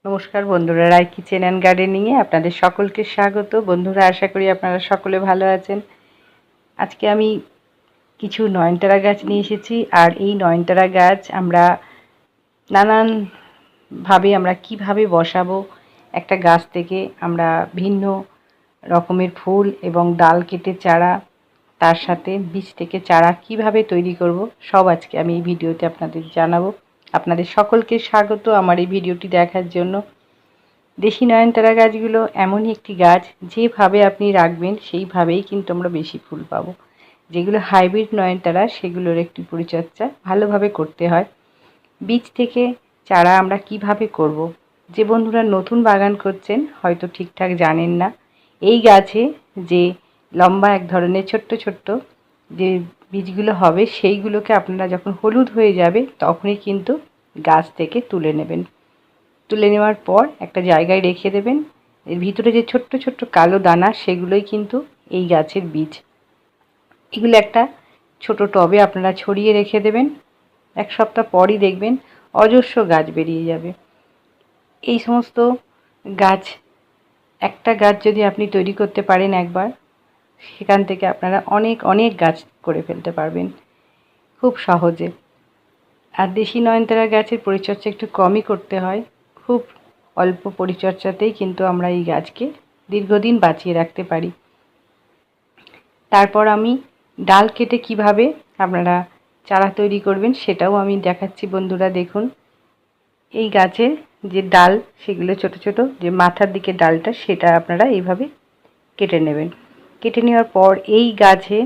নমস্কার বন্ধুরা, রায় kitchen and গার্ডেনিংয়ে আপনাদের সকলকে স্বাগত। বন্ধুরা, আশা করি আপনারা সকলে ভালো আছেন। আজকে আমি কিছু নয়নতারা গাছ নিয়ে এসেছি, আর এই নয়নতারা গাছ আমরা নানানভাবে কিভাবে বসাবো, একটা গাছ থেকে আমরা ভিন্ন রকমের ফুল এবং ডাল কেটে চারা, তার সাথে বীজ থেকে চারা কিভাবে তৈরি করব, সব আজকে আমি এই ভিডিওতে আপনাদের জানাবো। আপনাদের সকলকে স্বাগত আমার এই ভিডিওটি দেখার জন্য। দেশি নয়নতারা গাছগুলো এমনই একটি গাছ, যেভাবে আপনি রাখবেন সেইভাবেই কিন্তু আমরা বেশি ফুল পাবো। যেগুলো হাইব্রিড নয়নতারা, সেগুলোর একটি পরিচর্যা ভালোভাবে করতে হয়। বীজ থেকে চারা আমরা কিভাবে করব, যে বন্ধুরা নতুন বাগান করছেন হয়তো ঠিকঠাক জানেন না। এই গাছে যে লম্বা এক ধরনের ছোট্ট ছোট্ট যে বীজগুলো হবে, সেইগুলোকে আপনারা যখন হলুদ হয়ে যাবে তখনই কিন্তু গাছ থেকে তুলে নেবেন। তুলে নেওয়ার পর একটা জায়গায় রেখে দেবেন। এর ভিতরে যে ছোট্ট ছোট্ট কালো দানা, সেগুলোই কিন্তু এই গাছের বীজ। এগুলো একটা ছোট টবে আপনারা ছড়িয়ে রেখে দেবেন। এক সপ্তাহ পরই দেখবেন অজস্র গাছ বেরিয়ে যাবে। এই সমস্ত গাছ, একটা গাছ যদি আপনি তৈরি করতে পারেন একবার, সেখান থেকে আপনারা অনেক অনেক গাছ করে ফেলতে পারবেন খুব সহজে। আর দেশি নয়নতারা গাছের পরিচর্যা একটু কমই করতে হয়। খুব অল্প পরিচর্যাতেই কিন্তু আমরা এই গাছকে দীর্ঘদিন বাঁচিয়ে রাখতে পারি। তারপর আমি ডাল কেটে কিভাবে আপনারা চারা তৈরি করবেন সেটাও আমি দেখাচ্ছি। বন্ধুরা দেখুন, এই গাছের যে ডাল, সেগুলো ছোট ছোট যে মাথার দিকে ডালটা, সেটা আপনারা এইভাবে কেটে নেবেন। কেটে নেওয়ার পর এই গাছে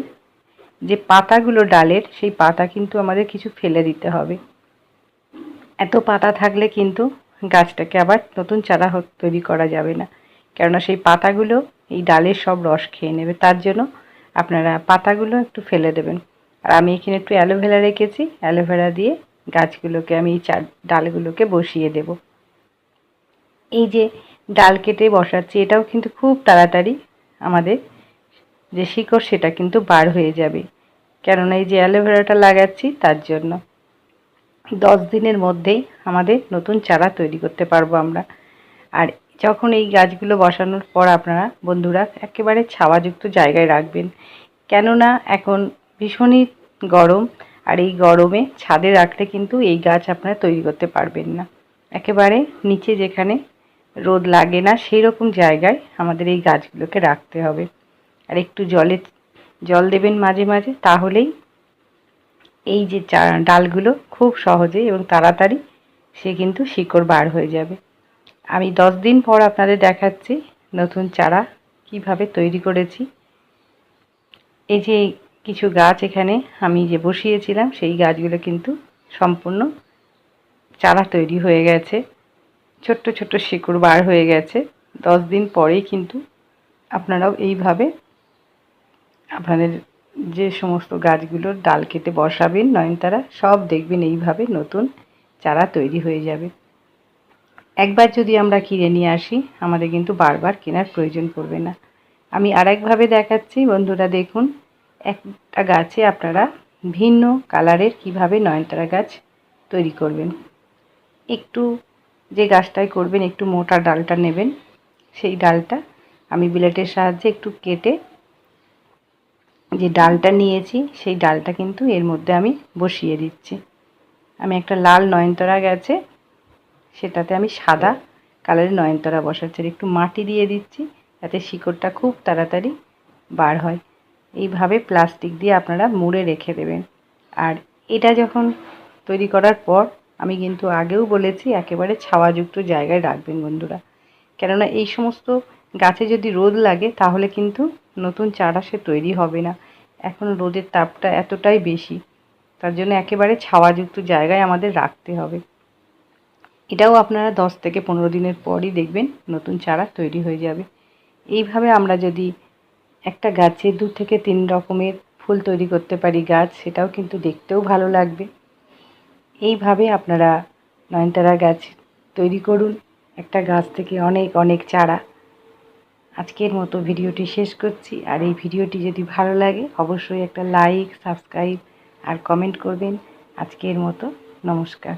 যে পাতাগুলো ডালের, সেই পাতা কিন্তু আমাদের কিছু ফেলে দিতে হবে। এত পাতা থাকলে কিন্তু গাছটাকে আবার নতুন চারা তৈরি করা যাবে না, কেননা সেই পাতাগুলো এই ডালের সব রস খেয়ে নেবে। তার জন্য আপনারা পাতাগুলো একটু ফেলে দেবেন। আর আমি এখানে একটু অ্যালোভেরা রেখেছি, অ্যালোভেরা দিয়ে গাছগুলোকে আমি এই ডালগুলোকে বসিয়ে দেব। এই যে ডাল কেটে বসাচ্ছি, এটাও কিন্তু খুব তাড়াতাড়ি আমাদের যে শিকড়, সেটা কিন্তু বার হয়ে যাবে, কেননা এই যে অ্যালোভেরাটা লাগাচ্ছি তার জন্য। 10 দিনের মধ্যেই আমাদের নতুন চারা তৈরি করতে পারবো আমরা। আর যখন এই গাছগুলো বসানোর পর আপনারা বন্ধুরা একেবারে ছাওয়াযুক্ত জায়গায় রাখবেন, কেননা এখন ভীষণই গরম, আর এই গরমে ছাদে রাখলে কিন্তু এই গাছ আপনারা তৈরি করতে পারবেন না। একেবারে নিচে যেখানে রোদ লাগে না, সেই রকম জায়গায় আমাদের এই গাছগুলোকে রাখতে হবে। আর একটু জল দেবেন মাঝে মাঝে, তাহলেই এই যে ডালগুলো খুব সহজে এবং তাড়াতাড়ি সে কিন্তু শিকড় বার হয়ে যাবে। আমি 10 দিন পর আপনাদের দেখাচ্ছি নতুন চারা কিভাবে তৈরি করেছি। এই যে কিছু গাছ এখানে আমি যে বসিয়েছিলাম, সেই গাছগুলো কিন্তু সম্পূর্ণ চারা তৈরি হয়ে গেছে, ছোট্ট ছোট্ট শিকড় বার হয়ে গেছে। 10 দিন পরেই কিন্তু আপনারাও এইভাবে আপনাদের যে সমস্ত গাছগুলোর ডাল কেটে বসাবেন নয়নতারা, সব দেখবেন এইভাবে নতুন চারা তৈরি হয়ে যাবে। একবার যদি আমরা কিনে নিয়ে আসি, আমাদের কিন্তু বারবার কেনার প্রয়োজন পড়বে না। আমি আরেকভাবে দেখাচ্ছি। বন্ধুরা দেখুন, একটা গাছে আপনারা ভিন্ন কালারের কিভাবে নয়নতারা গাছ তৈরি করবেন। একটু যে গাছটায় করবেন, একটু মোটা ডালটা নেবেন। সেই ডালটা আমি ব্লেডের সাহায্যে একটু কেটে যে ডালটা নিয়েছি, সেই ডালটা কিন্তু এর মধ্যে আমি বসিয়ে দিচ্ছি। আমি একটা লাল নয়নতারা গাছে, সেটাতে আমি সাদা কালারের নয়নতারা বসাচ্ছি। একটু মাটি দিয়ে দিচ্ছি যাতে শিকড়টা খুব তাড়াতাড়ি বার হয়। এইভাবে প্লাস্টিক দিয়ে আপনারা মুড়ে রেখে দেবেন। আর এটা যখন তৈরি করার পর, আমি কিন্তু আগেও বলেছি একেবারে ছাওয়াযুক্ত জায়গায় রাখবেন বন্ধুরা, কেননা এই সমস্ত গাছে যদি রোদ লাগে তাহলে কিন্তু নতুন চারা সে তৈরি হবে না। এখন রোদের তাপটা এতটাই বেশি, তার জন্য একেবারে ছাওয়াযুক্ত জায়গায় আমাদের রাখতে হবে। এটাও আপনারা 10 থেকে 15 দিনের পরই দেখবেন নতুন চারা তৈরি হয়ে যাবে। এইভাবে আমরা যদি একটা গাছে 2 থেকে 3 রকমের ফুল তৈরি করতে পারি গাছ, সেটাও কিন্তু দেখতেও ভালো লাগবে। এইভাবে আপনারা নয়নতারা গাছ তৈরি করুন, একটা গাছ থেকে অনেক অনেক চারা। আজকের মতো ভিডিওটি শেষ করছি। আর এই ভিডিওটি যদি ভালো লাগে অবশ্যই একটা লাইক, সাবস্ক্রাইব আর কমেন্ট করবেন। আজকের মতো নমস্কার।